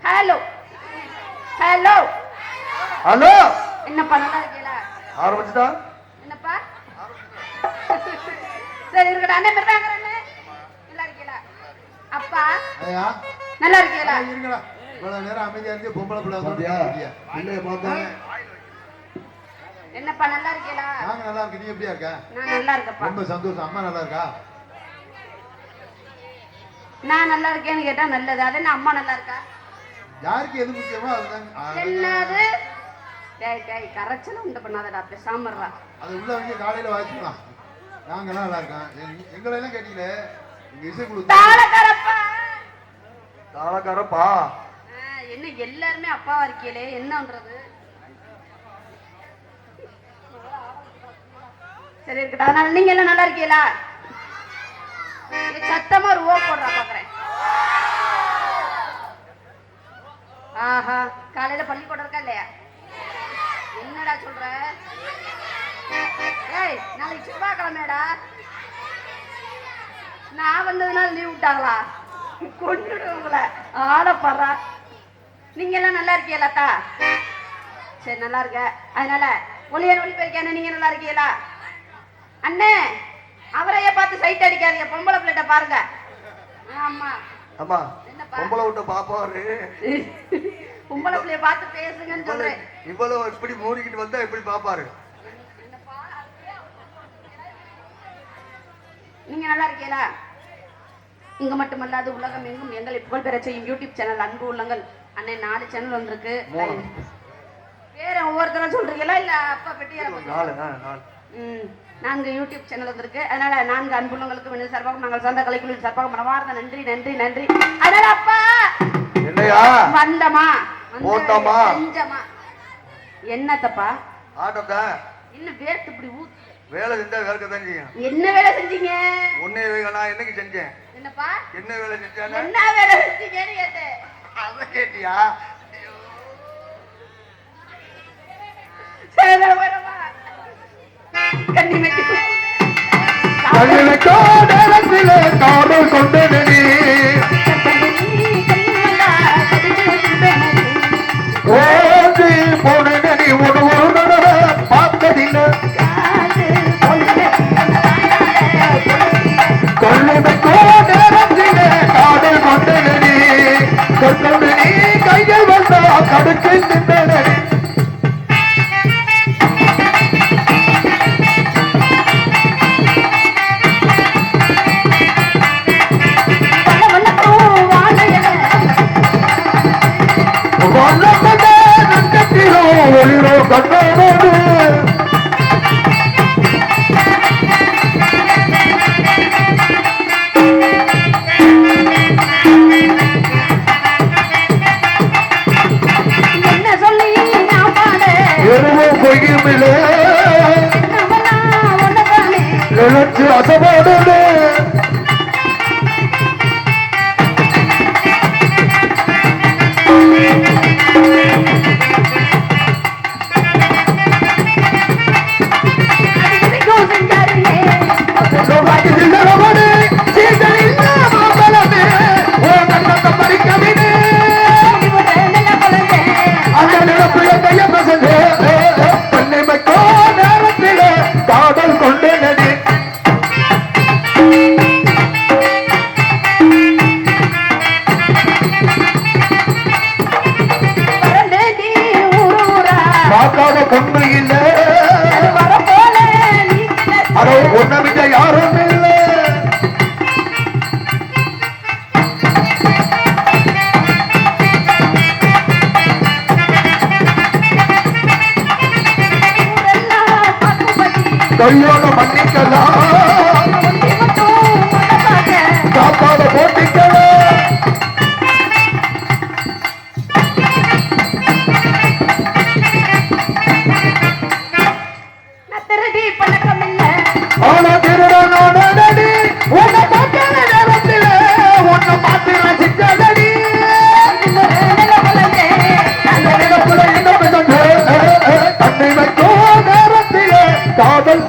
Hello hello hello. என்னப்பா நல்லா இருக்கீங்களா? ஆரம்பிச்சுட்டா? என்னப்பா? சரி இருக்கடா. அண்ணே பெருமாங்க அண்ணே நல்லா இருக்கீங்களா? அப்பா ஐயா நல்லா இருக்கீங்களா? இருக்கடா. இவ்வளவு நேரம் அமைதியா இருந்து பொம்பளை பிள்ளை வந்துட்டியா? பிள்ளைய பார்த்தேன். என்னப்பா நல்லா இருக்கீங்களா? நாங்க நல்லா இருக்கு. நீ எப்படியா இருக்க? நான் நல்லா இருக்கேன்ப்பா. ரொம்ப சந்தோஷம். அம்மா நல்லா இருக்கா? நான் நல்லா இருக்கேன்னு கேட்டா நல்லது. அது என்ன அம்மா நல்லா இருக்கா? யாருக்கு எது முக்கியமோ அதுதான். என்னது டேய் டேய் கரெக்ஷன் உண்டு பண்ணாதடா. பேசாம இருடா. அது உள்ள வந்து காலையில வாசிக்கலாம். நாங்க நல்லா இருக்கோம். எங்களை எல்லாம் கேட்டீங்களே இங்க இசை குழு தாளக்காரப்பா. தாளக்காரப்பா. என்ன எல்லாருமே அப்பாவா இருக்கீங்களே என்னன்றது? சரி இருக்கட்டும். அதனால நீங்க எல்லாம் நல்லா இருக்கீங்களா? சத்தமா ஒரு ஓ போடுறா பாக்குறேன். ஆஹா காலையில பள்ளிக்கூடம் இருக்கா இல்லையா? என்னடா சொல்ற? ஏய் நாளைக்கு செவ்வாய்க்கிழமைடா. நான் வந்ததுனால லீவ் விட்டாங்களா? கொண்டுடுவங்கள ஆளப்படுறா. நீங்க எல்லாம் நல்லா இருக்கீங்களாத்தா? சரி நல்லா இருக்க. அதனால ஒளியன் ஒளி போயிருக்கேன். நீங்க நல்லா இருக்கீங்களா? அண்ணே அவரையே பார்த்து சைட் அடிக்காதீங்க. பொம்பளை பிள்ளைட்ட பாருங்க. ஆமா ஆமா பொம்பளை விட்ட பாப்பாரு. பொம்பளை பிள்ளைய பார்த்து பேசுங்கன்னு சொல்றேன். இவ்வளவு இப்படி மூடிக்கிட்டு வந்தா எப்படி பாப்பாரு? நீங்க நல்லா இருக்கீங்களா? இங்க மட்டுமல்லாது உலகம் எங்கும் எங்களை புகழ் பெற செய்யும் யூடியூப் சேனல் அன்பு உள்ளங்கள் அண்ணே 4 சேனல் வந்திருக்கு. வேற ஒவ்வொருத்தரும் சொல்றீங்களா இல்ல அப்பா பெட்டியார? 4 யூடியூப் சேனல் வந்திருக்கு. அதனால 4 அன்புள்ளங்களுக்கு வேண்டிய சார்பாக நாங்கள் சொந்த கலைக்குழுவின் சார்பாக மனமார்ந்த நன்றி நன்றி நன்றி. அதனால அப்பா என்னையா வந்தமா போட்டமா செஞ்சமா என்னத்தப்பா ஆட்டத்தா இன்னும் வேர்த்து இப்படி ஊத்து. வேலை செஞ்சா வேலை தான் செய்யும். என்ன வேலை செஞ்சீங்க? ஒன்னே நான் என்னைக்கு செஞ்சேன்? என்னப்பா என்ன வேலை செஞ்சேன்? என்ன வேலை செஞ்சீங்கன்னு கேட்டேன். அத கேட்டியா? காதல் கொண்டு ஓடி போன நடி ஒரு தடவை பார்த்ததில்லை. காதல் கொண்டு நடி கொண்டு நீ கையில் வந்தா கடுக்கு நின்றனடி. அசபாடு காதல் கொண்டு நடி பார்க்காத பொண்ணு இல்ல அதோ ஒன்ன விட்ட யாரும் இல்லை. கையோட மன்னிக்கலாம் காப்பாத போட்டிக்கலாம். ஆனா திருடனோடடி உன்னை பார்க்கிற நேரத்தில் உன்னை பார்த்து ரசிக்காதடி. தன்னை வைக்கும் நேரத்தில் காதல்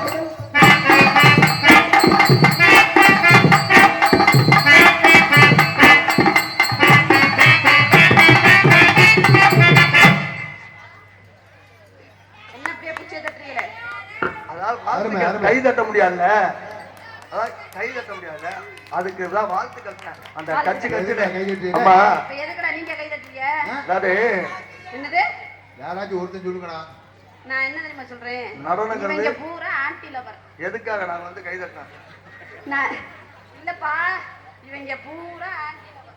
முடியாதுல்ல, அதான் கை தட்ட முடியாதுல்ல, அதுக்கு தான் வாழ்த்துக்கள். அந்த கட்சி எதுக்குடா கை தட்டுறீங்க? ஆமா, இப்ப எதுக்குடா நீங்க கை தட்டுறீங்க? அதாவது என்னது? யாராச்சும் ஒருத்தன் சொல்லுங்கடா. நான் என்ன தெரியுமா சொல்றேன்? நடனங்கிறது இவங்க பூரா ஆன்டி லவர். எதுக்காக நான் வந்து கை தட்டினேன்? நான் இல்லப்பா, இவங்க பூரா ஆன்டி லவர்.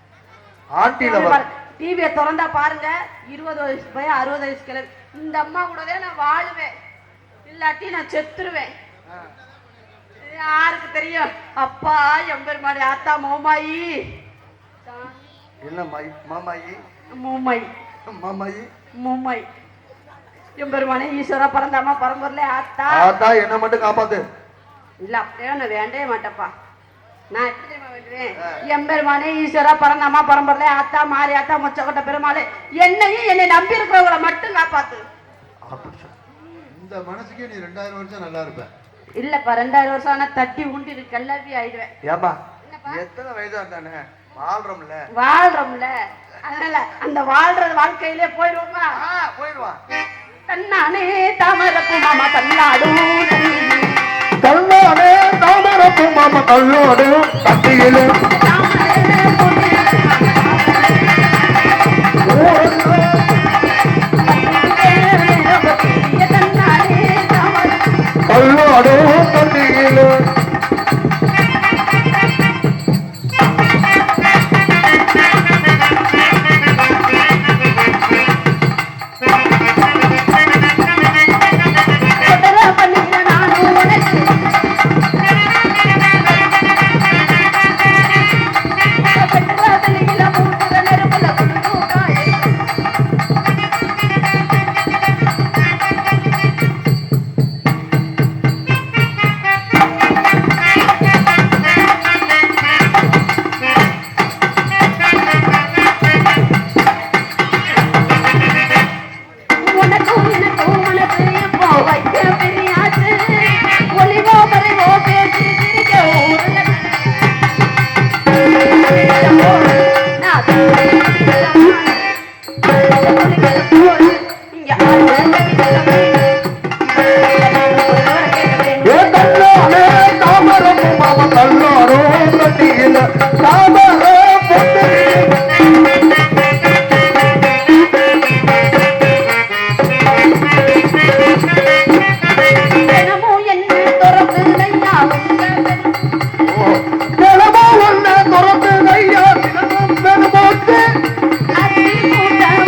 Aunty lower. டிவியை திறந்தா பாருங்க, 20 வயசு பையன் 60 வயசு கிளம்பி. இந்த அம்மா கூடவே நான் வாழுவேன், இல்லாட்டி நான் செத்துருவேன். யாருக்கு தெரியும்? அப்பா எம்பெருமாடி ஆத்தா மோமாயி. என்ன மாமாயி? மூமாயி மாமாயி மூமாயி. எம்பெருமானே ஈஸ்வரா பரந்தாமா பரம்பொருளே ஆத்தா. ஆத்தா என்ன மட்டும் காப்பாத்து. இல்ல அப்படியே நான் வேண்டவே மாட்டேப்பா. நான் எப்படி தெரியுமா வேண்டுவேன்? எம்பெருமானே ஈஸ்வரா பரந்தாமா பரம்பொருளே ஆத்தா மாரி ஆத்தா மொச்சக்கொட்ட பெருமாளே, என்னையும் என்னை நம்பி இருக்கிறவங்களை மட்டும் காப்பாத்து. இந்த மனசுக்கே நீ 2000 வருஷம் நல்லா இருப்ப. இல்லப்பா, 2000 வருஷம் ஆனா தட்டி உண்டி கல்லாவி ஆயிடுவேன். ஏமா எத்தனை வயதா இருந்தானே வாழ்றோம்ல, வாழ்றோம்ல, அதனால அந்த வாழ்ற வாழ்க்கையிலே போயிடுவோமா? போயிடுவான். தன்னானே தாமரப்பு மாமா தன்னாடு கல்லாடே தாமரப்பு மாமா கல்லோடு கட்டியிலே கல்லோடு கட்டியிலே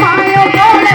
மாயோ போல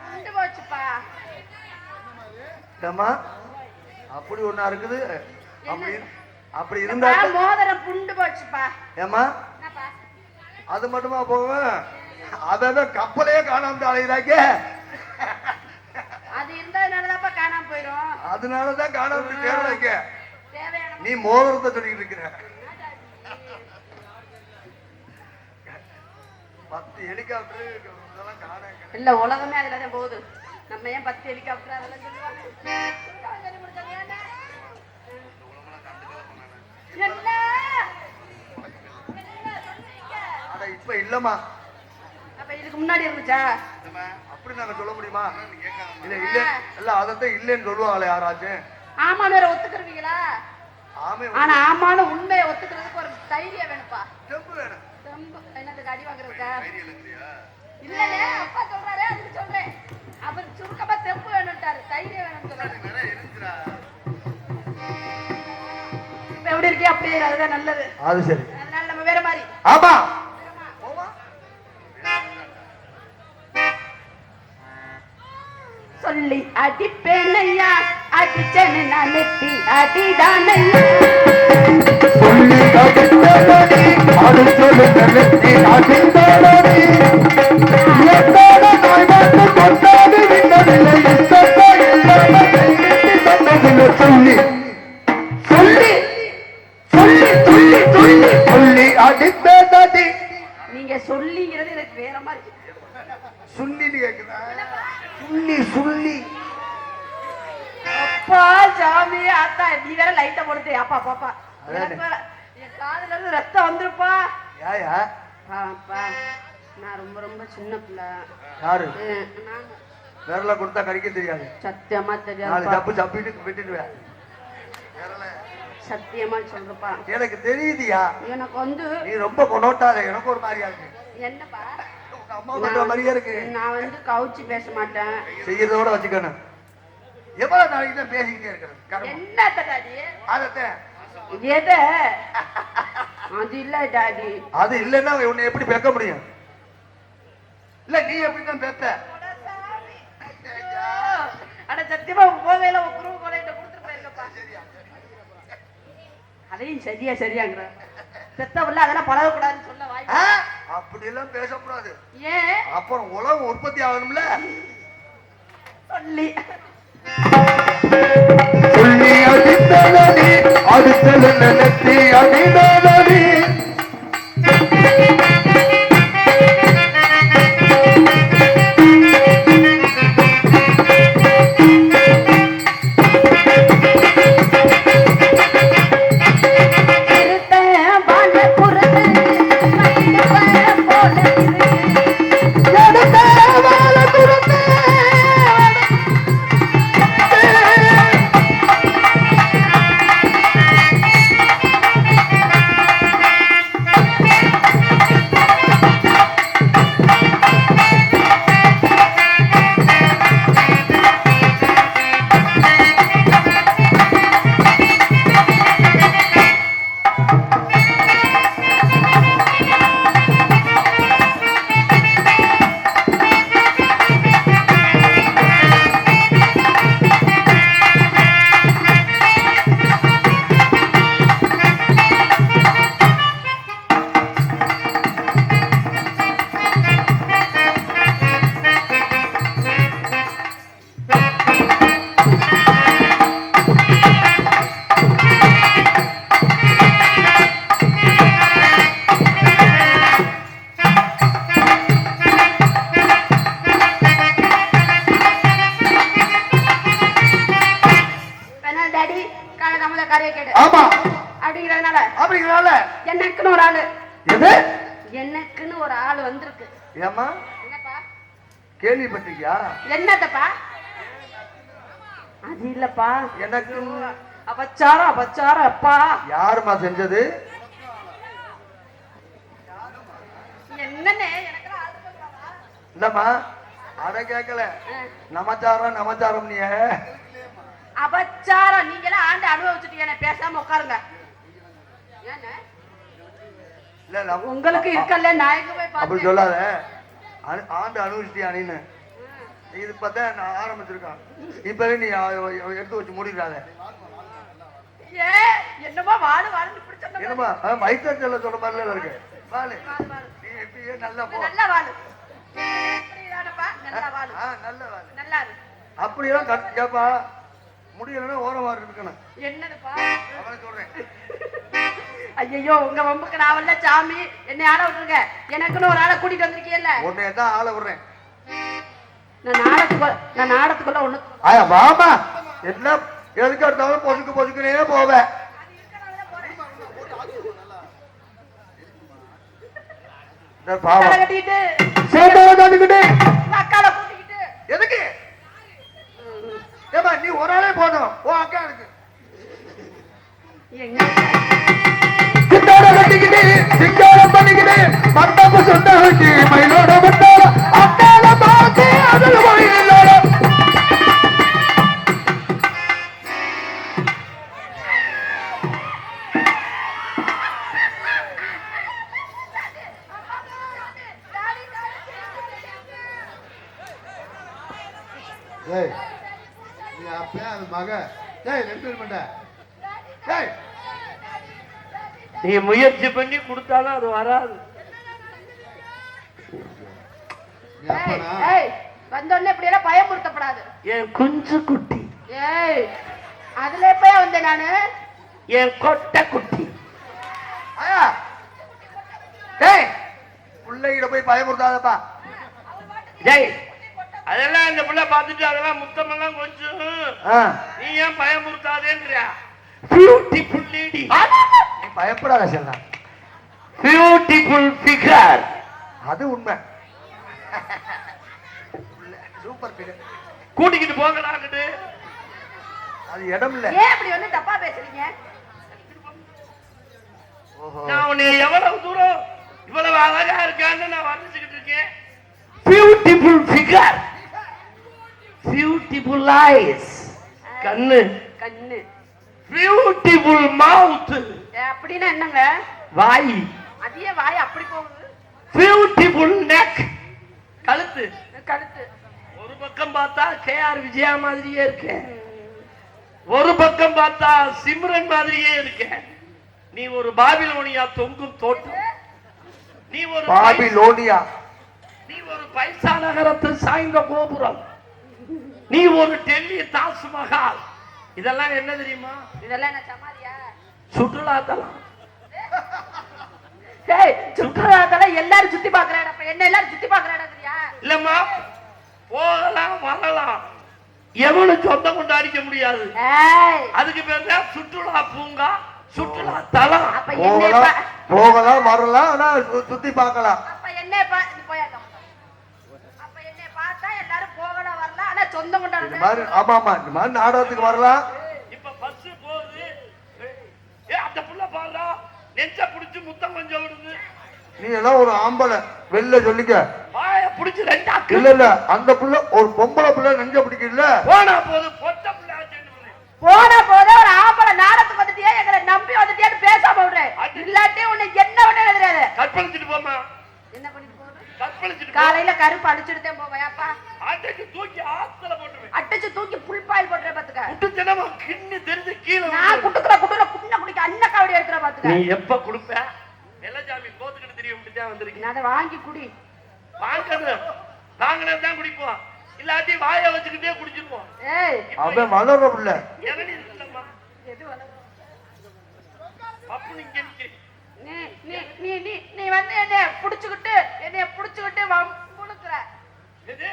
கொண்டு போச்சுப்பா. ஏம்மா அப்படி ஒண்ணா இருக்குது. அப்படி அப்படி அப்பா, இருந்தா மோதிரம் புண்டு போச்சுப்பா. ஏம்மா என்னப்பா? அது மட்டுமா போவேன்? அதான் கப்பலே காணாம அலைகிறாங்க. அது இருந்ததுனாலதான்ப்பா காணாம போயிரும். அதனாலதான் காணாம தேவைங்க. தேவையான நீ மோதிரத்தை சொல்லிட்டு இருக்கிற. 10 ஹெலிகாப்டர் இதெல்லாம் காணாங்க. இல்ல, உலகமே அதுலதான் போகுது. நம்ம ஏன் 10 ஹெலிகாப்டர் அதெல்லாம் சொல்லுவாங்க? என்ன? அட இப்ப இல்லம்மா. அப்ப இதுக்கு முன்னாடி இருந்துச்சா? அப்படி நாங்க சொல்ல முடியுமா? இல்ல இல்ல இல்ல அதத்தான் இல்லன்னு சொல்லுவாங்களே யாராச்சும். ஆமான்னு வேற ஒத்துக்குருவீங்களா? ஆமே ஆனா ஆமான்னு உண்மையை ஒத்துக்கிறதுக்கு ஒரு தைரியம் வேணுப்பா. தெம்பு வேணும். தெம்பு என்னதுக்கு அடி வாங்குறதுக்கா? இல்லையே, அப்பா சொல்றாரு, அதுக்கு சொல்றேன். அவர் சுருக்கமா தெம்பு வேணும்ட்டாரு, தைரியம் வேணும்னு சொல்றாரு. இப்ப எப்படி இருக்கே அப்படியே அதுதான் நல்லது. அது சரி. அதனால நம்ம வேற மாதிரி. ஆமா. சொல்லி அடிப்பேனையா, அடிச்சேன்னு நான் நெத்தி அடிதானையா. சொல்லி அடித்தபடி அது சொல்லுதலுக்கு அடித்தபடி எத்தோட நாய் வந்து கொண்டாடி விட்டதில்லை. இத்தனை இல்லாமல் கைவிட்டு சொன்னதில்லை. சொல்லி சொல்லி சொல்லி சொல்லி சொல்லி சொல்லி அடித்ததடி. நீங்க சொல்லிங்கிறது எனக்கு வேற மாதிரி. சுள்ளின்னு கேக்குதா? சுள்ளி சுள்ளி. அப்பா சாமி ஆத்தா, நீ வேற லைட்ட போடுது. அப்பா பாப்பா, அதானே. என் காதுல இருந்து ரத்தம் வந்துருப்பா. யாயா? அப்பா, நான் ரொம்ப ரொம்ப சின்ன பிள்ளை. யாரு? நான் விரல கொடுத்தா கடிக்க தெரியாது. சத்தியமா நாலு தெரியாது. தப்பு தப்பிட்டு விட்டுடுவேன். சத்தியமா சொல்றப்பா, எனக்கு தெரியுதியா. எனக்கு வந்து நீ ரொம்ப கொண்டாட. எனக்கு ஒரு மாதிரியா இருக்கு. என்னப்பா, உங்க அம்மா பண்ற மாதிரியா இருக்கு. நான் வந்து கவுச்சி பேச மாட்டேன். செய்யறதோட வச்சுக்கணும். எவ்வளவு நாளைக்கு தான் பேசிக்கிட்டே இருக்கிறது? என்ன டாடி? அதத்தான். எது? அது இல்ல டாடி. அது இல்லைன்னா உன்னை எப்படி பேக்க முடியும்? இல்ல நீ எப்படிதான் பேத்த? அட சத்தியமா போவேல குரு கொலையிட்ட கொடுத்துட்டு போயிருக்கப்பா. அதையும் சரியா சரியாங்கிற பெத்தவல்ல அதெல்லாம் பழகக்கூடாதுன்னு சொல்ல வாய். அப்படி எல்லாம் பேசக்கூடாது. ஏன்? அப்புறம் உலகம் உற்பத்தி ஆகணும்ல. சொல்லி சொல்லி அடித்தலடி அடுத்தல நினைத்தி அடிதலடி. ஆமா அப்படிங்கறதுனால எனக்குன்னு ஒரு ஆளு. எது? எனக்குன்னு ஒரு ஆளு வந்திருக்கு. ஏமா என்னப்பா? கேள்விப்பட்டிருக்கியா? என்னத்தப்பா? அது இல்லப்பா, எனக்கு அபச்சாரம் அபச்சாரம். அப்பா யாருமா செஞ்சது? என்னன்னு எனக்கு இல்லம்மா அத கேட்கல. நமச்சாரம் நமச்சாரம். நீ அபச்சாரம் நீங்க எல்லாம் ஆண்டு அனுபவிச்சுட்டீங்க. பேசாம உட்காருங்க. இல்ல இல்ல உங்களுக்கு இருக்கல்ல நான் எங்க போய் அப்படி பார்த்தேன் சொல்லாத. ஆண்டு அனுபவிச்சியா நீன்னு. இது இப்பதான் நான் ஆரம்பிச்சிருக்கான். இப்பவே நீ எடுத்து வச்சு முடிக்கிறாத. ஏ என்னமா வாடு வாடுன்னு இப்படி சொன்ன என்னமா மைத்தர் செல்ல சொல்ற மாதிரில இருக்கு. வாழு வாடு. நீ எப்படியே நல்லா போ. நல்லா வாடு இப்படிதானப்பா நல்லா வாடு நல்ல வாழு. நல்லா இரு அப்படியெல்லாம் கேப்பா முடியலன்னா ஓரமா இருக்கணும். என்னதுப்பா அவனை சொல்றேன். ஐயோ உங்க வம்புக்கு நான் வரல சாமி என்னை ஆள விட்டுருங்க எனக்குன்னு ஒரு ஆளை கூட்டிட்டு வந்திருக்கீல்ல உன்னை தான் ஆள விடுறேன். நான் நாடத்துக்குள்ள ஒண்ணு ஆயா வாமா என்ன எதுக்கு எடுத்தாலும் பொசுக்குனே போவேன். கட்டிட்டு அக்கால கூட்டிக்கிட்டு எதுக்கு ஏமா நீ ஒரு ஆளே போதும். ஓ அக்கா இருக்கு எங்க கட்டிக்கிட்டு சிங்காரம் பண்ணிக்கிட்டு மண்டப சொந்த வச்சு மயிலோட வந்தால அக்கால பார்த்து அதில் மயிலோட ஏய் நீ அப்பே அது மக ஏய் ரெண்டு பேர் பண்ண ஏய் நீ முயற்சி பண்ணி கொடுத்தாலும் அது வராது. நீ அப்பனா ஏய் வந்தோடனே இப்படி எல்லாம் பயமுறுத்தப்படாது. என் குஞ்சு குட்டி, ஏய் அதுல எப்பயா வந்தேன் நானு என் கொட்டை குட்டி. ஆயா டேய் பிள்ளைகிட்ட போய் பயமுறுத்தாதப்பா. ஜெய் அதெல்லாம் இந்த பிள்ளை பார்த்துட்டு அதெல்லாம் முத்தமெல்லாம் கொஞ்சம் நீ ஏன் பயமுறுத்தாதேங்கிறியா? பியூட்டிஃபுல் லேடி, நீ பயப்படாத செல்ல. Beautiful figure. அது உண்மை. Super figure. கூட்டிக்கிட்டு போங்கடாங்கிட்டு அது இடம் இல்ல. ஏன் இப்படி வந்து தப்பா பேசுறீங்க? நான் உன்னை எவ்வளவு தூரம் இவ்வளவு அழகா இருக்கான்னு நான் வர்ணிச்சுக்கிட்டு இருக்கேன். பியூட்டிஃபுல் ஃபிகர், பியூட்டிஃபுல் ஐஸ், கண்ணு கண்ணு, பியூட்டிஃபுல் மவுத், அப்படின்னா என்னங்க? வாய், அதே வாய் அப்படி போகுது. பியூட்டிஃபுல் நெக், கழுத்து. கழுத்து ஒரு பக்கம் பார்த்தா KR விஜயா மாதிரியே இருக்கு, ஒரு பக்கம் பார்த்தா சிம்ரன் மாதிரியே இருக்கு. நீ ஒரு பாபிலோனியா தொங்கும் தோட்டம், நீ ஒரு பாபிலோனியா, நீ ஒரு பைசா நகரத்து சாய்ந்த கோபுரம், நீ ஒரு டெல்லி தாஜ்மஹால். இதெல்லாம் என்ன தெரியுமா? இதெல்லாம் என்ன சமாதியா? சுற்றுலா தலம். ஏய் சுற்றுலாத்தலம் எல்லாரும் சுத்தி பாக்குறாங்க. அப்ப என்ன எல்லாரும் சுத்தி பாக்குறாங்கறியா? இல்லம்மா, போகலாம் வரலாம், எவனும் சொந்தம் கொண்டாடிக்க முடியாது. ஏய் அதுக்கு பேர் தான் சுற்றுலா பூங்கா, சுற்றுலா தலம். அப்ப என்ன போகலாம் வரலாம், ஆனா சுத்தி பார்க்கலாம். அப்ப என்ன போயாக்கம். அப்ப என்ன பார்த்தா எல்லாரும் போகலாம் வரலாம், ஆனா சொந்தம் இந்த கொண்டாடுறாங்க. மாதிரி ஆமா ஆமா இந்த மாதிரி நாடகத்துக்கு வரலாம். இப்ப பஸ் போகுது, அந்த புள்ள பாடுறா, நெஞ்ச புடிச்சு முத்தம் கொஞ்சம் விடுது. நீ எல்லாம் ஒரு ஆம்பளை வெளில சொல்லிக்க. வாய புடிச்சு ரெண்டா இல்ல இல்ல அந்த புள்ள ஒரு பொம்பளை புள்ள நெஞ்ச பிடிக்கல. போனா போது பொட்ட புள்ள போன போத ஒரு ஆம்பளை நாடத்துக்கு வந்துட்டியா, எங்களை நம்பி வந்துட்டியான்னு பேசாம விடுறேன். இல்லாட்டி உன்னை என்ன பண்ண தெரியாது. கற்பழிச்சிட்டு போமா. என்ன பண்ணிட்டு போகுது? கற்பழிச்சிட்டு காலையில கருப்பு அடிச்சுட்டு போவேன். அப்பா அடிச்சு தூக்கி ஆத்துல போட்டுருவேன். அடிச்சு தூக்கி புல் பாயில் போட்டுற பாத்துக்க. குட்டு தினமா கிண்ணி தெரிஞ்சு கீழே நான் குட்டுக்குற குட்டுல குண்ண குடிக்க அண்ணா காவடி எடுக்கிற பாத்துக்க. நீ எப்ப குடுப்ப? வெள்ளச்சாமி கோத்துக்கிட்டு தெரிய முடிஞ்சா வந்திருக்கீங்க. நான் அதை வாங்கி குடி. வாங்கணும், வாங்கினதான் குடிப்போம், இல்லாட்டி வாய வச்சுக்கிட்டே குடிச்சிருப்போம். ஏய் அவன் வளர புள்ள. இறங்கி இல்லம்மா, எது வளரும்? பப்பு நீங்க நிக்க. நீ நீ நீ நீ நீ வந்து என்னைய புடிச்சுக்கிட்டு வம்புழுக்குற. எது?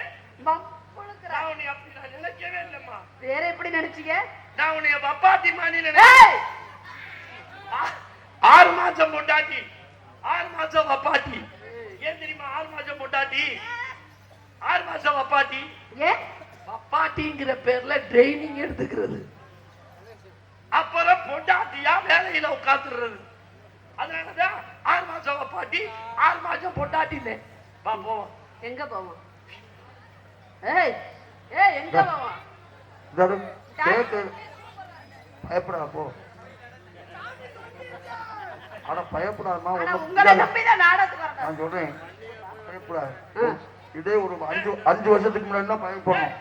வம்புழுக்குற. நான் உன்னை அப்படி நான் நினைக்கவே இல்லம்மா. வேற எப்படி நினைச்சீங்க? நான் உன்னைய பப்பாத்தி மாணி நினைச்சேன். ஏய் 6 மாசம் பொண்டாட்டி, 6 மாசம் வப்பாட்டி. ஏன் தெரியுமா 6 மாசம் பொண்டாட்டி, 6 மாசம் வப்பாட்டி? ஏ வப்பாட்டிங்கிற பேர்ல ட்ரைனிங் எடுத்துக்கிறது, அப்புறம் பொண்டாட்டியா வேலையில உட்காந்துடுறது. அதனாலதான் 6 மாசம் வப்பாட்டி, 6 மாசம் பொண்டாட்டின்னு. வா போவோம். எங்க போவோம்? ஏய் ஏய் எங்க போவோம்? கேட்டு பயப்படா போ. ஆனா பயப்படாதமா ஆனா உங்களை நம்பிதான் நாடகத்துக்கு வரணும். நான் சொல்றேன் பயப்படாது. இதே ஒரு 5 வருஷத்துக்கு முன்னாடி தான் பயப்படணும்.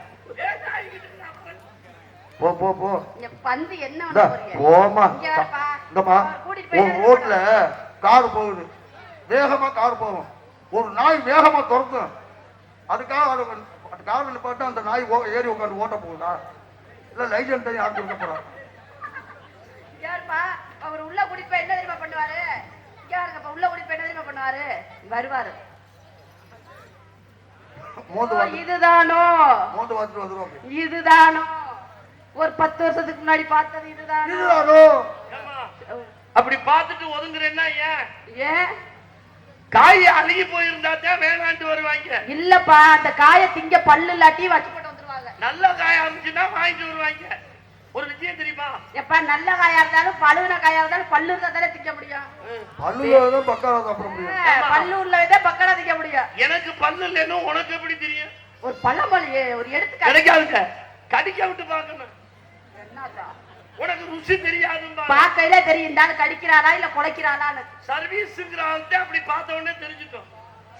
போ போ போ இங்க பந்து என்ன பண்ண போறீங்க? போமா இங்க வாப்பா. இந்தமா கூட்டிட்டு ஒரு போய் ரோட்ல கார் போகுது, வேகமா கார் போகும். ஒரு நாய் வேகமா துரத்தும். அதுக்காக அது கார் நிப்பாட்டு அந்த நாய் ஏறி உட்காந்து ஓட்ட போகுதா? இல்ல லைசன்ஸ் தனி ஆக்கி இருக்க போறான். யாருப்பா அவர் உள்ள கூட்டிட்டு போய் என்ன தெரியுமா பண்ணுவாரு? யாருங்கப்பா உள்ள கூட்டிட்டு போய் என்ன தெரியுமா பண்ணுவாரு? வருவாரு. மோந்து வந்து இதுதானோ மோந்து வந்துட்டு வந்துருவாங்க. இதுதானோ ஒரு 10 வருஷத்துக்கு முன்னாடி பார்த்தது இதுதானோ? இதுதானோ அப்படி பார்த்துட்டு ஒதுங்குறேன்னா ஏன்? ஏன் காய் அழுகி போயிருந்தா தான் வேணான்ட்டு வருவாங்க. இல்லப்பா அந்த காய திங்க பல்லு இல்லாட்டி வச்சு போட்டு வந்துருவாங்க. நல்ல காயா இருந்துச்சுன்னா வாங்கிட்டு வருவாங்க. ஒரு விஷயம் தெரியுமா? எப்ப நல்ல காயா இருந்தாலும் பழுவின காயா இருந்தாலும் பல்லு இருந்தா தானே திங்க முடியும். பல்லுல பக்காரா சாப்பிட முடியும். பல்லு உள்ளதே பக்கடா திங்க முடியும். எனக்கு பல்லு இல்லைன்னு உனக்கு எப்படி தெரியும்? ஒரு பழமொழி ஒரு எடுத்துக்காட்டு கிடைக்காதுங்க. கடிக்க விட்டு பார்க்கணும். என்னடா உனக்கு ருசி தெரியாதும்பா. பாக்கையில தெரியும் தான் கடிக்கிறாரா இல்ல குலைக்கிறாரான்னு. சர்வீஸ்ங்கிற ஆள்கிட்ட அப்படி பார்த்த உடனே தெரிஞ்சுட்டோம்.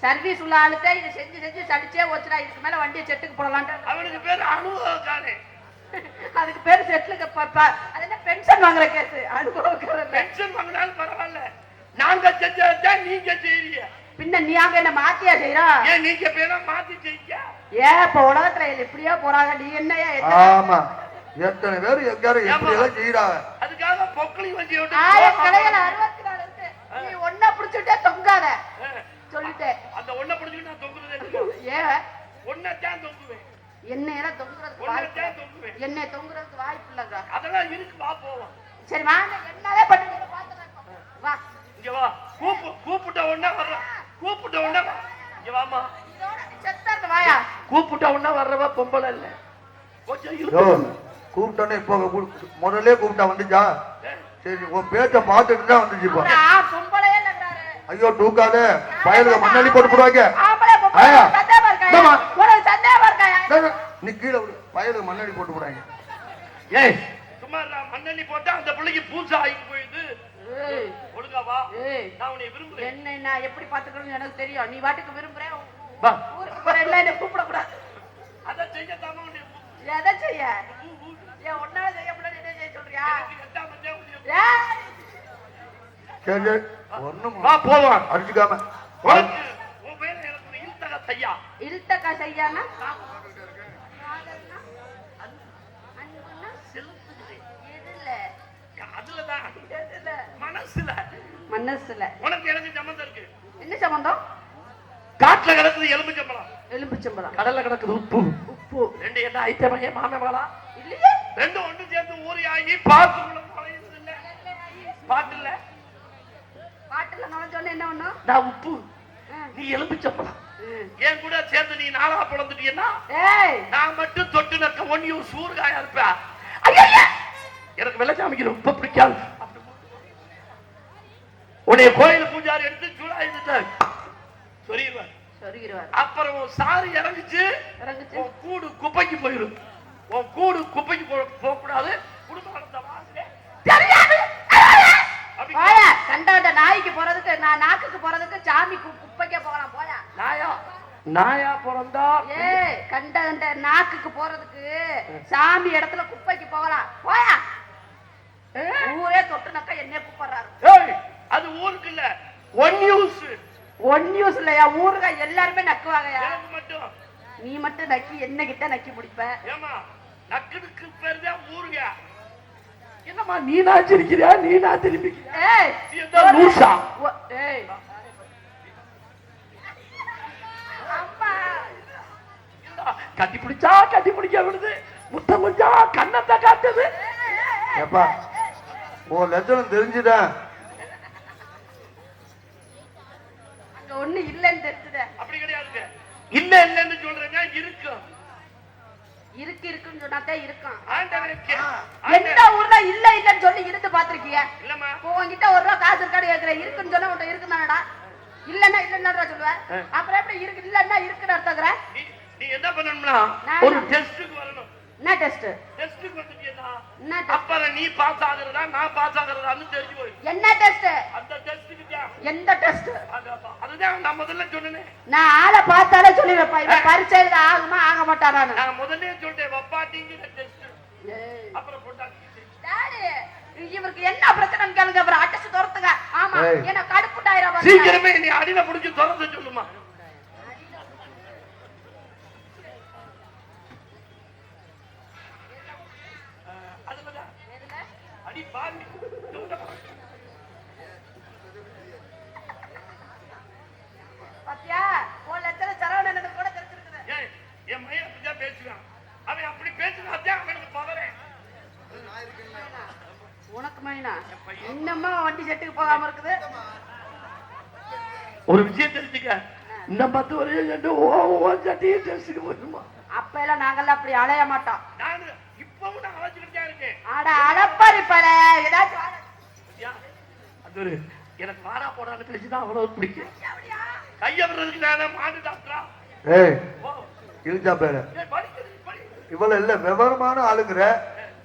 சர்வீஸ் உள்ள ஆளுக்கு இதை செஞ்சு செஞ்சு சடிச்சே வச்சுடா. இதுக்கு மேல வண்டியை செட்டுக்கு போடலான்ட்டு அவனுக்கு பேர் அனுபவக்காரே. அதுக்கு பேரு செட்டுக்கு அது என்ன பென்ஷன் வாங்குற கேஸ் அனுபவம். பென்ஷன் வாங்கினாலும் பரவாயில்ல, நாங்க செஞ்சா நீங்க செய்யறீங்க. பின்ன நீங்க என்ன மாத்தியா செய்யறோம்? ஏன் நீங்க பேரா மாத்தி செய்ய? ஏன் இப்ப உலகத்துல எப்படியோ போறாங்க, நீ என்னையா ஆமா எத்தனை பேர் எங்காரும் எப்படி எல்லாம் செய்யறாங்க. அதுக்காக பொக்களி வண்டி கடையில 64 இருக்கு. நீ ஒன்ன புடிச்சுட்டே தொங்காத சொல்லிட்டேன். அந்த ஒன்ன புடிச்சுட்டு நான் தொங்குறதே. ஏன் ஒன்னத்தான் தொங்குவேன். என்னையெல்லாம் தொங்குறதுக்கு வாய்ப்பு தொங்குவேன். என்னை தொங்குறதுக்கு வாய்ப்பு இல்லங்க. அதெல்லாம் இருக்கு, வா போவோம். சரி வாங்க, என்னவே பண்ணுங்க பாத்துறேன். வா இங்க வா. கூப்பிட்ட உடனே வர்ற. கூப்பிட்ட உடனே இங்க வாமா. இதோட நீ செத்தா இருக்க வாயா. கூப்பிட்ட உடனே வர்றவ பொம்பளை இல்ல. கொஞ்சம் கூப்பிட்டோன்னே இப்போ முதல்ல கூப்பிட்டா வந்துச்சா? சரி உன் பேச்ச பார்த்துட்டு தான் வந்துச்சுப்பா. பொம்பளையே இல்லங்கறாரு. ஐயோ தூக்காத, பயலுக்கு மண்ணள்ளி போட்டு போடுவாங்க. ஆம்பளை பொம்பளை சந்தேகமா இருக்கா? உனக்கு சந்தேகமா இருக்கா? நீ கீழே பயலுக்கு மண்ணள்ளி போட்டு போடுவாங்க. ஏய் சும்மா மண்ணள்ளி போட்டா அந்த பிள்ளைக்கு பூசா ஆகி போயிடுது. ஒழுங்கா வா. நான் உன்னை விரும்புறேன். என்ன நான் எப்படி பாத்துக்கணும்னு எனக்கு தெரியும். நீ வாட்டுக்கு விரும்புறேன். வா. ஊருக்கு போற எல்லாம் என்ன கூப்பிட கூடாது. அத செய்ய தாமா உன்னை எதை செய்ய? ஏன் ஒன்னால செய்ய முடியாது என்ன செய்ய சொல்றியா? ஏய் சரி சரி ஒண்ணும் வா போவோம். அடிச்சுக்காம உன் பேர் எனக்கு இல்தக செய்யா. இல்தக செய்யானா அதுலதான் மனசுல மனசுல உனக்கு எனக்கு சம்பந்தம் இருக்கு. என்ன சம்பந்தம்? காட்டுல கிடக்குது எலும்புச்சம்பளம், எலும்புச்சம்பளம். கடல்ல கிடக்குது உப்பு. உப்பு ரெண்டு என்ன ஐட்டமையே மாமேமகளா இல்லையே. ரெண்டும் ஒண்ணு சேர்ந்து ஊறி ஆகி பாத்துக்குள்ள நுழையுது இல்ல? பாட்டுல பாட்டுல நுழைஞ்சோன்னு என்ன ஒண்ணும்? நான் உப்பு, நீ எலும்புச்சம்பளம். என் கூட சேர்ந்து நீ நாளா பிளந்துட்டீங்கன்னா ஏய் நான் மட்டும் தொட்டு நக்க ஒன்னியூ சூறுகாயா இருப்பேன். ஐயா எனக்கு வெள்ளச்சாமிக்கு ரொம்ப பிடிக்காது. உன்னைய கோயில் பூஜாரி எடுத்து சூடாயிருந்தார் சொல்லிடுவார். அப்புறம் உன் சாரு இறங்குச்சு, உன் கூடு குப்பைக்கு போயிடும். உன் கூடு குப்பைக்கு போக கூடாது. குடும்பம் கண்ட நாய்க்கு போறதுக்கு நான் நாக்குக்கு போறதுக்கு சாமி குப்பைக்கே போகலாம். போயா நாயா நாயா பிறந்தா ஏய் கண்ட கண்ட நாக்குக்கு போறதுக்கு சாமி இடத்துல குப்பைக்கு போகலாம். போயா ஊரே தொட்டு நக்கா என்ன கூப்பிடுறாரு. அது ஊருக்கு இல்ல, ஒன் நியூஸ். ஒன் நியூஸ் இல்லையா? ஊருங்க எல்லாருமே நக்குவாங்கயா. மட்டும் நீ மட்டும் நக்கி என்ன கிட்ட நக்கி பிடிப்ப. ஏமா நக்குதுக்கு பேர் தான் ஊருங்க. என்னம்மா நீனா சிரிக்கிறியா? நீனா திரும்பிக்கிறியா? ஏய் லூசா. ஏய் அம்மா கட்டி பிடிச்சா கட்டி பிடிக்க விடுது, முத்தம் கொஞ்சா கண்ணத்தை காட்டுது. ஏப்பா உன் லட்சணம் தெரிஞ்சுதான் அங்க ஒண்ணு இல்லன்னு தெரிஞ்சுத. அப்படி கிடையாது. இல்ல இல்லன்னு சொல்றேங்க, இருக்கும். இருக்கு இருக்குன்னு சொன்னாதான் இருக்கும். எந்த ஊர்ல இல்ல இல்லன்னு சொல்லி இருந்து பாத்திருக்கிய? இல்லம்மா உங்ககிட்ட ₹1 காசு இருக்கான்னு கேக்குறேன். இருக்குன்னு சொன்னா உன்கிட்ட இருக்குதானடா? இல்லன்னா இல்லன்னா சொல்லுவேன். அப்புறம் எப்படி இருக்கு இல்லன்னா இருக்குன்னு அர்த்தங்கற? நீ என்ன பண்ணணும்னா ஒரு டெஸ்டுக்கு வரணும். என்ன டெஸ்ட்? டெஸ்டுக்கு வந்துட்டீனா என்ன அப்புறம் நீ பாஸ் ஆகுறதா நான் பாஸ் ஆகுறதான்னு தெரிஞ்சு போய். என்ன டெஸ்ட்? அந்த டெஸ்ட் எந்த டெஸ்ட்? அதுதான் நான் முதல்ல சொன்னேன். நான் ஆளை பார்த்தாலே சொல்லிடுறப்பா இவன் பரிச்சை எழுத ஆகுமா ஆக மாட்டாரான்னு. நான் முதல்ல சொல்லிட்டேன் வப்பாட்டிங்கிற டெஸ்ட். அப்புறம் பொண்டாட்டி. டாடி இவருக்கு என்ன பிரச்சனைன்னு கேளுங்க, அப்புறம் அட்டச்சு துரத்துங்க. ஆமா என்ன கடுப்புட்டாயிரம். சீக்கிரமே நீ அடியில புடிச்சு துரந்து சொல்லுமா. அடி பாவி பாத்தியா உன் லட்சண சரவணனுக்கு கூட தெரிஞ்சிருக்குது. என் மையன் அப்படிதான் பேசுவான். அவன் அப்படி பேசுனாதான் அவனுக்கு பவரேன். உனக்கு மைனா இன்னமா வண்டி செட்டுக்கு போகாம இருக்குது. ஒரு விஷயம் தெரிஞ்சுக்க, இந்த 10 வருஷம் சட்டியை டெஸ்டுக்கு போயிருமா. அப்ப எல்லாம் நாங்கெல்லாம் அப்படி அலைய மாட்டோம். நான் இப்பவும் நான் அழைச்சுக்கிட்டே இருக்கேன். ஆட அலப்பாரி பல ஏதாச்சும் அது ஒரு எனக்கு வாடா போடான்னு பேசிதான் அவ்வளவு பிடிக்கும். கைய விடுறதுக்கு நானே மாடு டாக்டரா. ஏய் இழுச்சா பேரு இவ்வளவு இல்ல விவரமான ஆளுங்கிற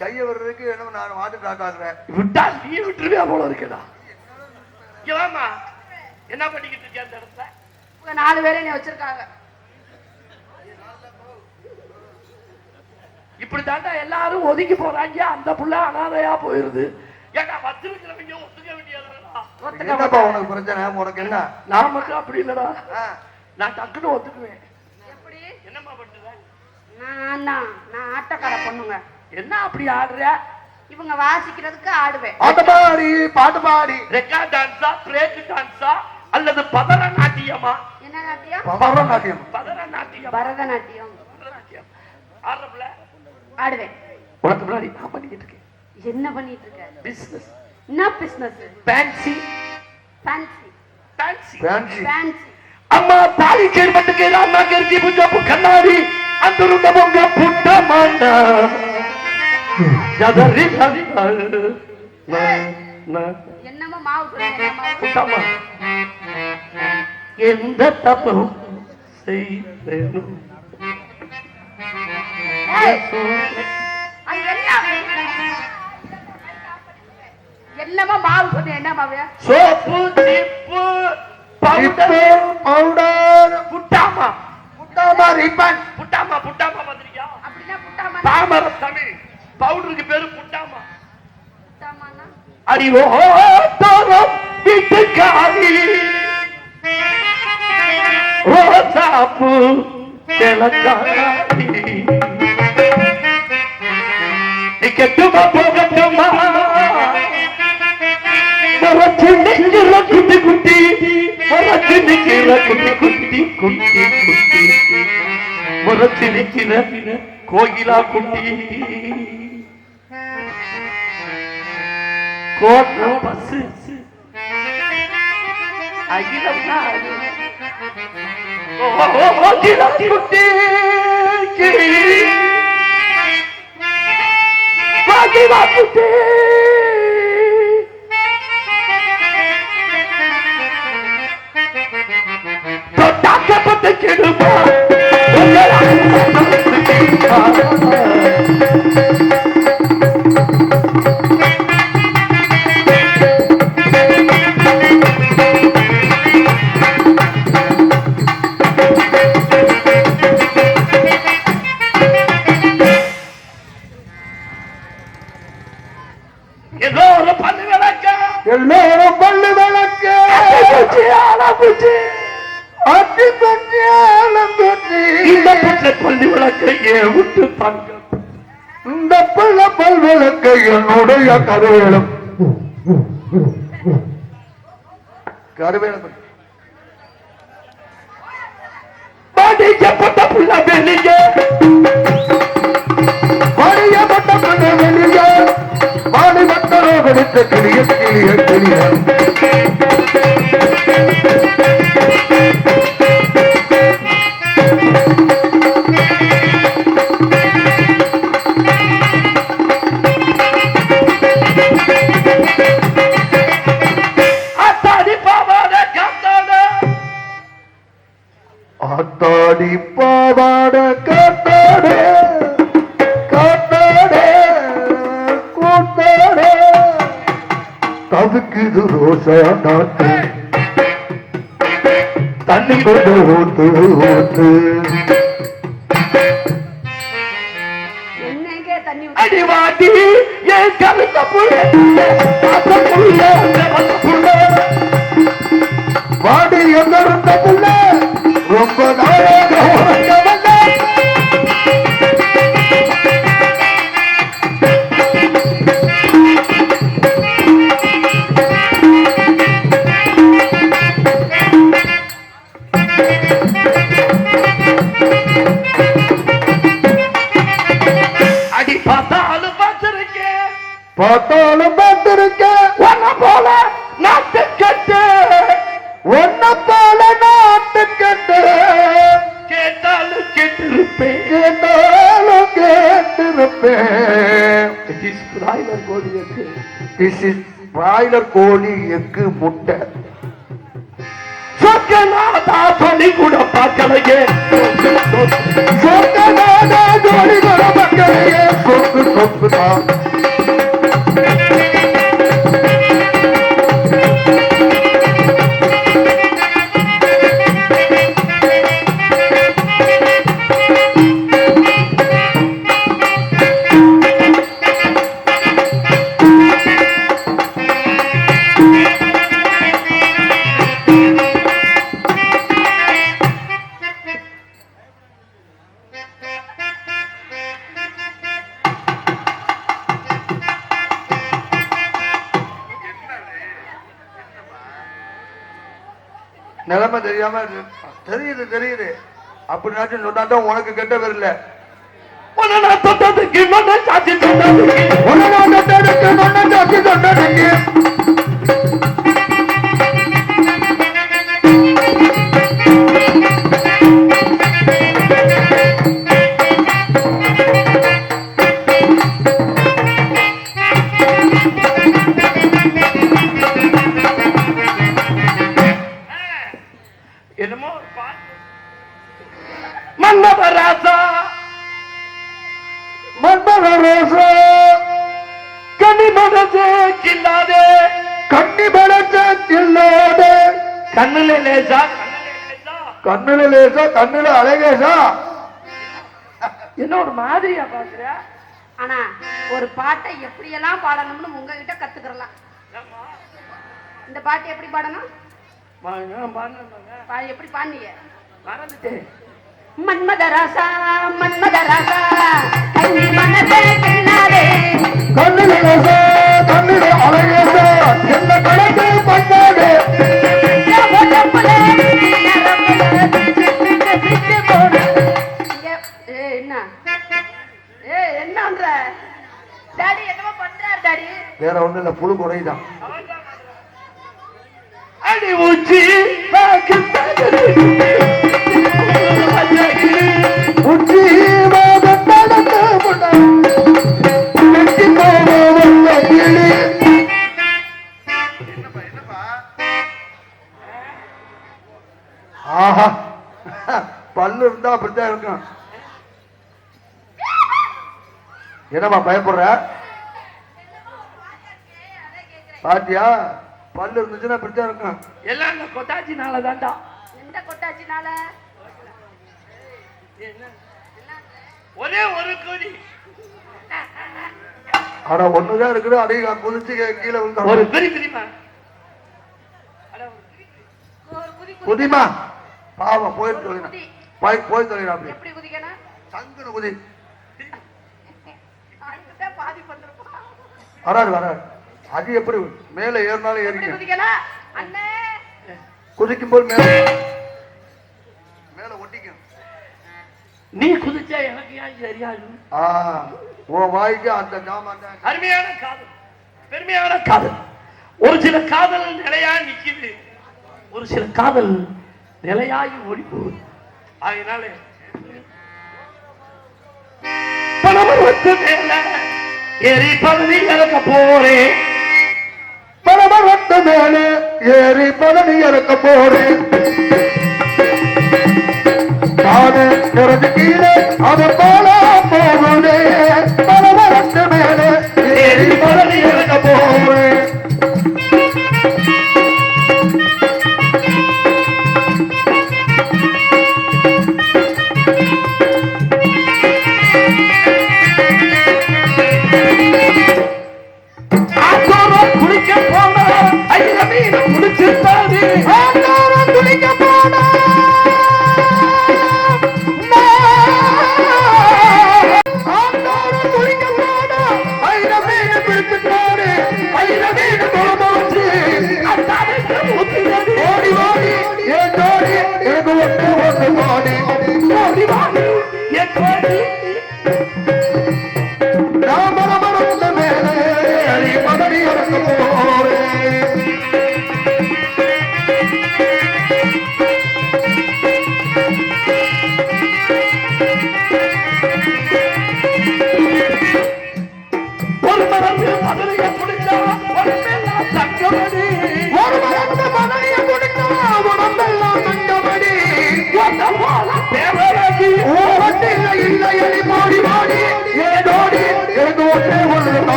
கைய வர்றதுக்கு என்ன நான் மாட்டு டாக்டர் விட்டா நீ விட்டுருவியா போல இருக்கடா. ஏமா என்ன பண்ணிக்கிட்டு இருக்க அந்த இடத்துல? 4 பேரை நீ வச்சிருக்காங்க. இப்படி தாண்டா எல்லாரும் ஒதுக்கி போறாங்க. அந்த புள்ள அனாதையா போயிருது. ஏன்னா வச்சிருக்கிறவங்க ஒத்துக்க வேண்டியதுடா. என்னப்பா உனக்கு பிரச்சனை? உனக்கு என்ன? நான் மட்டும் அப்படி இல்லடா. நான் டக்குன்னு ஒத்துக்குவேன். எப்படி என்னம்மா பண்ணுற? நான் ஆட்டக்கார பொண்ணுங்க. என்ன அப்படி ஆடுற? இவங்க வாசிக்கிறதுக்கு ஆடுவேன். பாட்டு பாட்டு பாடி ரெக்கார்ட் டான்ஸா, பிரேக் டான்ஸா அல்லது பரதநாட்டியமா? என்ன நாட்டியம்? பரதநாட்டியம். பரதநாட்டியம். பரதநாட்டியம். பரதநாட்டியம் ஆடுறப்பல ஆடுவேன். உனக்கு முன்னாடி நான் பண்ணிக்கிட்டு இருக்கேன். என்ன பண்ணிட்டு இருக்க? பிசினஸ். என்ன business? Fancy. Fancy. Fancy. Fancy. అమ్మ తాళి చేరుబట్టుకే రామ్మ గర్జి బుజ్జపు కన్నారి అందరు బొంగ పుట్టమండ జదరి என்னமோ மாவு పుట్టమ్మ ఎంత తపం செய்தேனோ என்னமோ மாவு சொன்ன என்ன மாவு? சோப்பு சிப்பு பவுடர் புட்டாமா ரிப்பன் புட்டாமா மாதிரியா? அப்படினா புட்டாமா தாமர தமிழ் பவுடருக்கு பேரு புட்டாமா. புட்டாமானா அடி ஓ தோரம் வீட்டுக்காரி ரோசாப்பு தெலக்காரி நிக்கட்டுமா போகட்டுமா மரச்சு நிக்கிற குட்டி குட்டி மரச்சு நிக்கிற குட்டி குட்டி குட்டி குட்டி மரச்சு நிக்கிற கோயிலா குட்டி கோட்ட பஸ் அகிலம்னா கோயிலா குட்டி கோயிலா குட்டி எல்லோரும் பள்ளி விளக்க அத்தி தொட்டி ஆலம் தொட்டி இந்த பள்ளி விளக்கையே விட்டு தாங்க. இந்த பிள்ளை பல் விளக்கை என்னுடைய கருவேலம் பாதிக்கப்பட்ட புள்ள வெளியே பாடியப்பட்ட புள்ள வெளியே பாடிப்பட்டரோ வெடித்த கிளிய கிளிய கிளிய ஆத்தாடி பாவாட காத்தாடே காத்தாடே கூத்தாடே தவிக்குது ரோசா நாட்டு தண்ணி கொண்டு ஊத்து ஊத்து. என்னங்க தண்ணி ஊத்து? அடிவாட்டி என் கருத்த புள்ள வாடி எங்க இருந்த புள்ள ரொம்ப நாளாக உறங்கவல்ல. அடி பார்த்தாலும் பார்த்திருக்கேன், பார்த்தாலும் பார்த்திருக்கேன் உன்னை போல நாட்டு கட்டு ஒன்ன போல நாட்டு கட்டு கேட்டாலும் கேட்டிருப்பேன். கேட்டாலும் கேட்டிருப்பேன். It is broiler கோழி எக்கு. This is broiler கோழி எக்கு முட்டை. சொக்கநாதா சொல்லி கூட பார்க்கலையே, சொக்கநாதா ஜோடி கூட மக்களையே சொக்கு சொக்குதான். நிலைமை தெரியாம தெரியுது தெரியுது அப்படின்னாச்சும் சொன்னாட்டும் உனக்கு கெட்ட பேர் இல்ல. உன்னை நான் தொட்டதுக்கு மண்ணை சாட்சி தொட்டதுக்கு உன்னை நான் தொட்டதுக்கு மண்ணை சாட்சி தொட்டதுக்கு என்னமோ ஒரு பாட்டு. மன்னவராசா மன்மதரேசா கனி மனசே கில்லாதே, கண்ணி பலச்ச தில்லாதே கண்ணுல லேசா கண்ணுல லேசா கண்ணுல அழகேசா. என்ன ஒரு மாதிரியா பாக்குற? ஆனா ஒரு பாட்டை எப்படியெல்லாம் பாடணும்னு உங்ககிட்ட கத்துக்கிறலாம். இந்த பாட்டு எப்படி பாடணும்? எப்படி பாண்டிய மறந்துட்டேன். மன்மதராசா மன்மதராசா கண்ணி மனசே கில்லாதே, கண்ணுல லேசா கண்ணுல அழகேசா என்ன கணக்கு பண்ணாதே. என்ன டாடி என்னமோ பண்றாரு டாடி. வேற ஒண்ணு இல்ல புழு குறைதான். அடி உச்சி உச்சி ஆஹா பல்லு இருந்தா அப்படித்தான் இருக்கும். என்னப்பா பயப்படுற? பாத்தியா பல்லு இருந்துச்சுன்னா அப்படித்தான் இருக்கும். எல்லாம் இந்த கொட்டாச்சினால தான்டா. எந்த கொட்டாச்சினால? ஒரே ஒரு கோடி ஆனா ஒண்ணுதான் இருக்குது. அடைய குதிச்சு கீழே விழுந்தா ஒரு குறி குறிமா குதிமா பாவம் போயிட்டு போய் தொழிலா அப்படி எப்படி குதிக்கணும்? சங்குனு குதி. அதுக்குதான் பாதி பண்றோம். வராது வராது. அது எப்படி மேல ஏறினாலும் எப்படி ஏறிக்க குதிக்கணும்? அண்ணே குதிக்கும் போது மேல மேல ஒட்டிக்கும். நீ குதிச்சா எனக்கு ஏன் தெரியாது? உன் வாய்க்கு அந்த ஜாமான். அருமையான காதல், பெருமையான காதல். ஒரு சில காதல் நிலையா நிக்குது, ஒரு சில காதல் நிலையாகி ஓடி போகுது. அதனால பணமரத்து மேல ஏறி பதவி இறக்க போறேன். பணமரத்து மேல ஏறி பதவி இறக்க போறேன். நானு இறந்து கீழே அது போல போகுதே. பணமரத்து மேல ஏறி பதவி இறக்க போறேன்.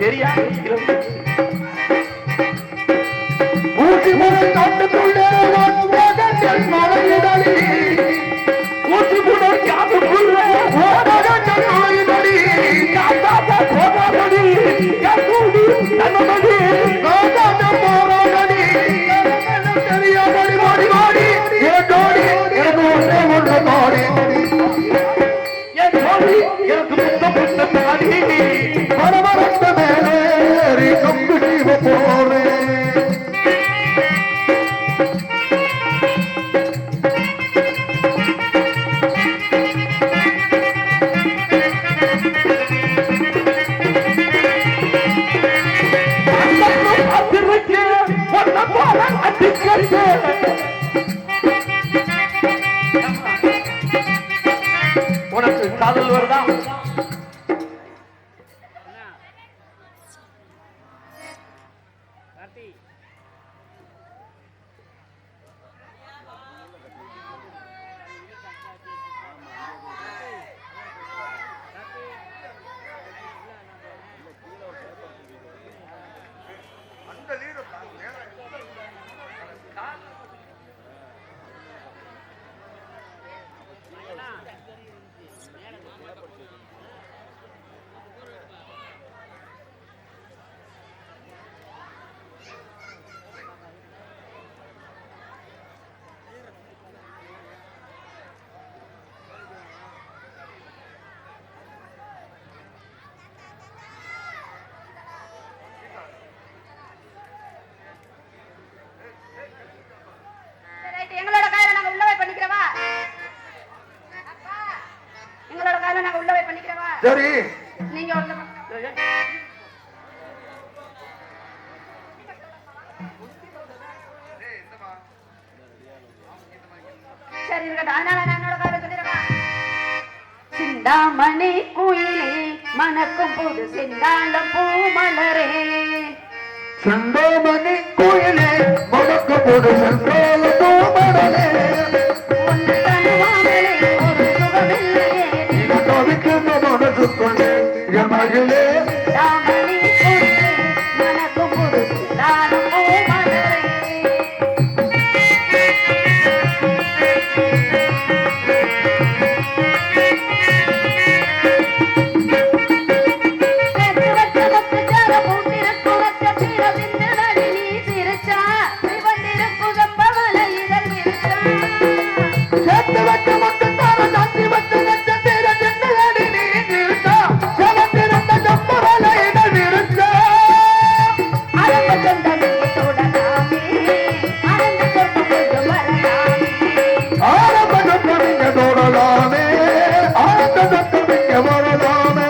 தெரியாது. ஊசி முறை காட்டுக்குள்ளே வேகத்தில் மழையிடலி ஊசி முனை காட்டுக்குள்ள ஓடகத்தில் மழையிடலி காத்தாத்தா போகாதடி கண்மூடி கண்ணமடி காதாட்டம் போராடலி தெரியாமடி மாடி மாடி ஏட்டோடி எனக்கு ஒன்றே ஒன்று மாடி என் தோழி எனக்கு முத்த முத்த தாடி பரபரத்த மேலேறி கம்பு ஜீவ போறேன் உனக்கு காதல் வருதா? எங்களோட காயில நாங்க உள்ளவே பண்ணிக்கிறவா? எங்களோட காயில நாங்க உள்ளவே பண்ணிக்கிறவா? சரி நீங்க உள்ள சரி இருக்கட்டும். அதனால நான் என்னோட காயில சொல்லிடுறேன். சிந்தாமணி குயிலே மணக்கும் புது சிந்தாண்ட பூ மலரே செந்தோமணி கோயிலே மணக்க போடு சென்றோல தோமடலே உன்னை தனுவாமலே ஒரு சுகமில்லையே தவிக்கின்ற மனசுக்குள்ளே என் மகளே சிந்தாமணி குயிலே மணக்கும் புது சிந்தாண்ட பூ மலரே சேர்த்து வச்ச மக்கள் தார சாத்தி வச்ச நட்சத்திர சின்னலடி நீ நிறுத்தா செவந்திருந்த ஜம்ப வலையிட நிறுத்தா ஆரம்ப சொத்தமிங்க தோடலாமே ஆரம்ப சொத்தமிங்க வரலாமே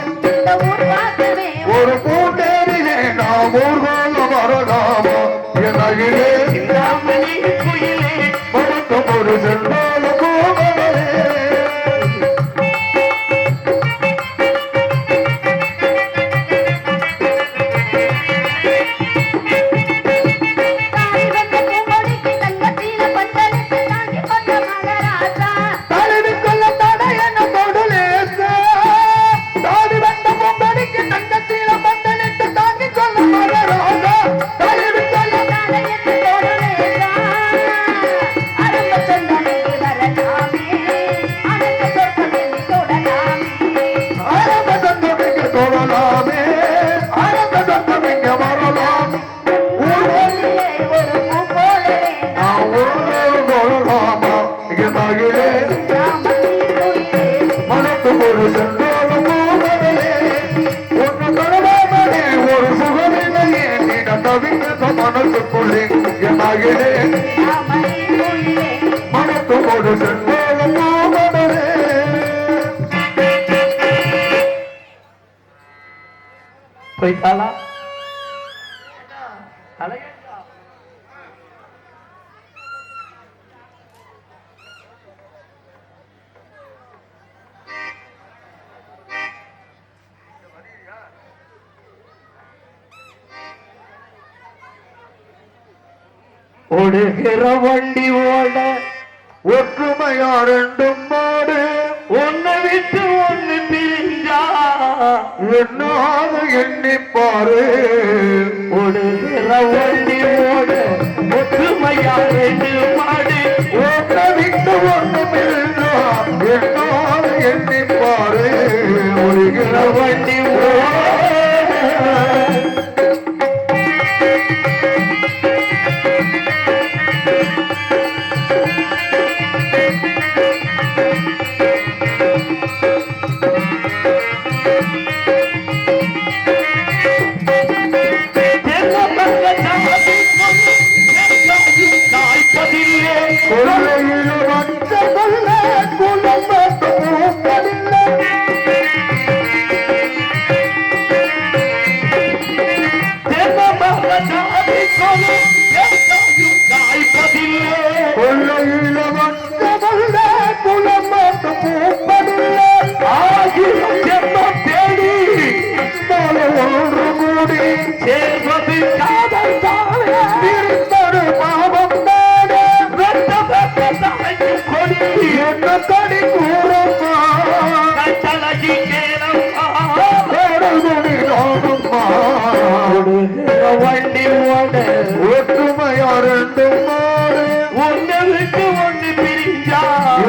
ஒரு பூண்டேரிலே நாம் ஊர்வல வரலாமா என் அகிலே சிந்தாமணி குயிலே மணக்க ஒரு செல்வால கோமலே தழுவி கொள்ள தடை என்ன தொடுலேசா தாடி வந்த பொம்படிக்கு தங்கத்தில பந்தலிட்டு தாங்கி கொள்ள மகராஜா தழுவி கொள்ள ஆரம்ப சந்தமிங்க தொடலாமே ஆரம்ப சந்தமிங்க வரலாம் நான் ஒரு தொடலாமா என் மகளே மனத்து ஒரு சென்றோலும் போவதிலே ஒன்று தொடராமலே ஒரு சுகமில்லையே நீ தவிக்கின்ற மனசுக்குள்ளே என் மகளே மனத்து ஒரு சென்றோலும் போவதிலே போய்த்தாளா அழகா ஓடுகிற வண்டி ஓட ஒற்றுமையா ரெண்டும் மாடு ஒன்னை விட்டு ஒண்ணு பிரிஞ்சா என்னாத எண்ணிப்பாரு ஓடுகிற வண்டி ஓட ஒற்றுமையா ரெண்டு மாடு ஒன்றை விட்டு ஒண்ணுமில்லா என்னாத எண்ணிப்பாரு ஒழுகிற வண்டி ஓட கொள்ளையில் வந்த கொள்ள குலம் மூப்பதில்லை கொள்ளையில் வந்த கொள்ள குலம் மூப்பதில்லை ஆகியம் ஜென்மம் தேடி ஒன்று கூடி சேர்வது காதல் தானே பிரித்தடு பாவம் தானே தாய்க்கும் கொடி என்ன தடி கூறம்மா கட்டழகி கேளம்மா வண்டி ஓட ஒற்றுமையா ரெண்டு மாடு ஒன்று விட்டு ஒன்று பிரிஞ்சா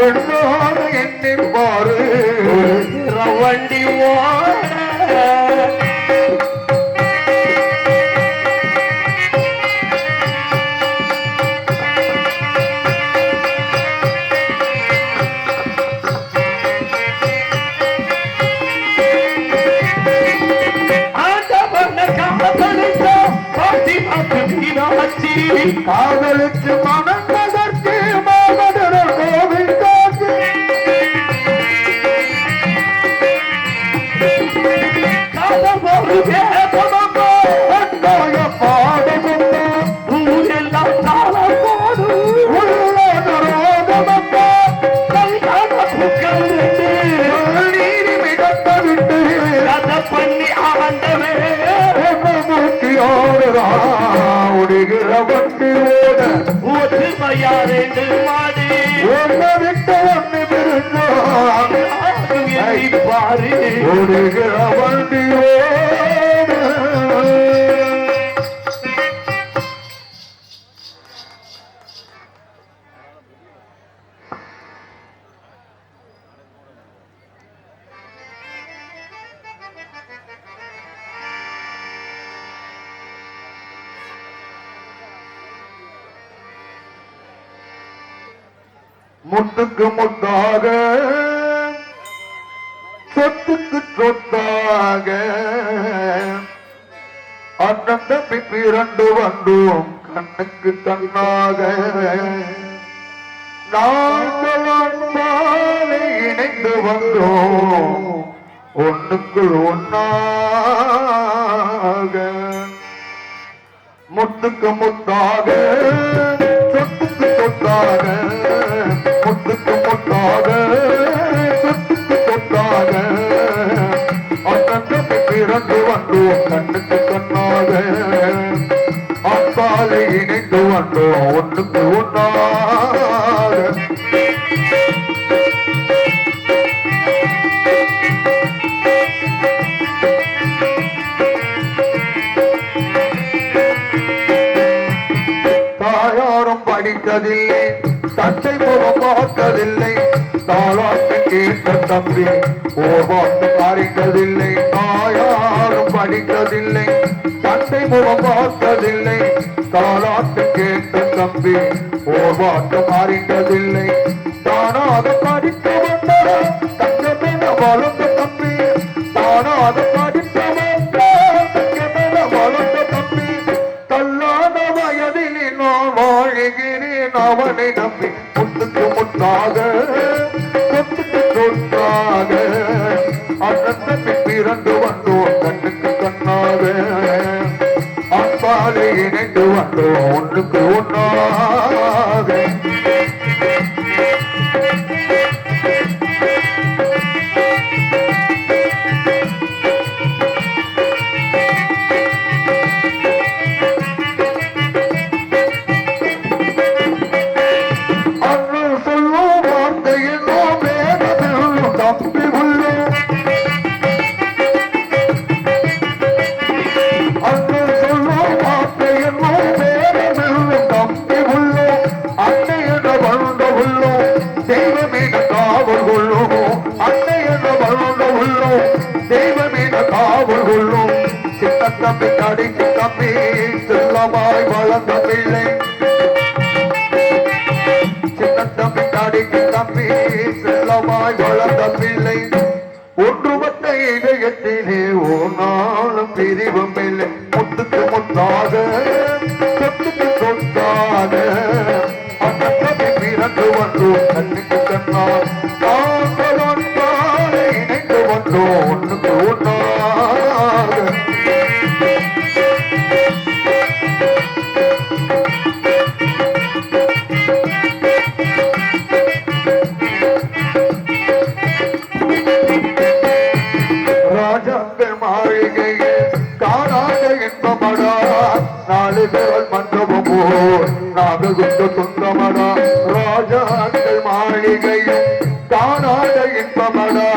என்னோடு எண்ணி பாரு வண்டி ஓட காதலுக்கு மனந்ததற்கு மாமதுர கோவிந்தாக்கு காதல் வேதமோ கட்டாய பாடமுண்டோ ஊரெல்லாம் தாளம் போடு உள்ளத ரோகமப்பா கல்யாண புக்கள் நீரி மிகத்த விட்டு கதை பண்ணி ஆண்டவே ஒடுகிற வண்டி ஓட ஒற்றுமையா ரெண்டு மாடு ஒன்றை விட்டு ஒண்ணு பிரிஞ்சா பாரு ஒடுகிற வண்டி ஓட முட்டுக்கு முட்டாக சொத்துக்கு சொத்தாக அண்ணன் தம்பி பிறண்டு வந்தோம் கண்ணுக்கு கண்ணாக நாங்கள் அன்பாலே இணைந்து வந்தோம் ஒண்ணுக்குள் ஒன்னாக முத்துக்கு முத்தாக சொத்துக்கு சொத்தாக முத்துக்கு முத்தாக சொத்துக்கு சொத்தாக அண்ணன் பிறந்து வந்தோம் கண்ணுக்கு கண்ணாக அன்பாலை இணைந்து வந்தோம் ஒண்ணுக்கு ஒன்னாக தாயாரும் படித்ததில்லை தந்தை முகம் பார்த்ததில்லை தாளாட்டு கேட்ட தம்பி ஓர்வாட்டு மாறிட்டதில்லை தாயாரும் படித்ததில்லை தந்தை முகம் பார்த்ததில்லை தாளாட்டு கேட்ட தம்பி ஓர்வாட்டு மாறிட்டதில்லை தானாக படித்து வந்த தங்கமென வளர்ந்த தம்பி தானாக படித்து வந்த தங்கமென வளர்ந்த தம்பி தள்ளாத வயதில் நான் வாழ்கிறேன் அவனை நம்பி முத்துக்கு முத்தாக சொத்துக்கு சொத்தாக அண்ணன் தம்பி பிறந்து வந்தோம் கண்ணுக்கு கண்ணாக அன்பாலை இணைந்து வந்தோம் ஒன்றுக்கு ஒன்னாக தம்பி கடைக்கு தம்பி செல்லமாய் வளர்ந்த பிள்ளை சின்ன தம்பி கடைக்கு தம்பி செல்லமாய் வளர்ந்த பிள்ளை ஒன்றுபட்ட இதயத்திலே ஒரு நாளும் பிரிவும் இல்லை முத்துக்கு முத்தாக சொத்துக்கு சொத்தாக அந்த தம்பி பிறந்து வந்தோம் கண்ணுக்கு கண்ணால் நாங்களும் இணைந்து வந்தோம் ஒன்றுக்கு ஒன்றாக ராஜாக்கள் மாளிகையில் காணாத இன்பமடா நாலு பேர் மண்டபம் போர் நாங்கள் கொண்டு சொந்தமடா ராஜாக்கள் மாளிகையில் காணாத இன்பமடா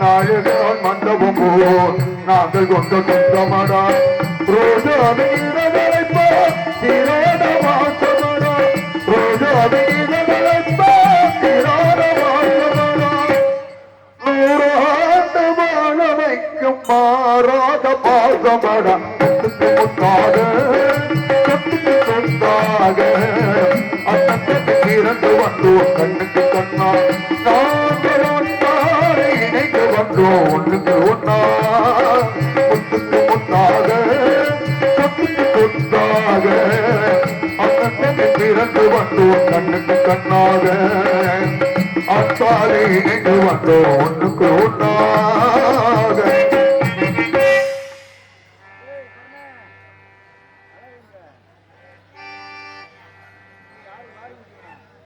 நாலு பேர் மண்டபம் போர் நாங்கள் கொண்டு சொந்தமடா ரோஜாவை இனவரைப்பா திரோட வாசமடா ரோஜாவை இனவரைப்பா திரோட வாசமடா நூறாண்டு வாழ வைக்கும் மாறாத பாசமட முத்தாக சொத்துக்கு சொந்தாக அண்ணனுக்கு இறந்து வந்தோம் கண்ணுக்கு கண்ணா நாங்கள் ஒன்றாரை இணைந்து வந்தோம் ஒன்றுக்கு ஒன்னா முத்துக்கு முத்தாக சொத்துக்கு சொந்தாக அண்ணனுக்கு இறந்து வந்தோம் கண்ணுக்கு கண்ணாக அத்தாரை இணைந்து வந்தோம் ஒன்றுக்கு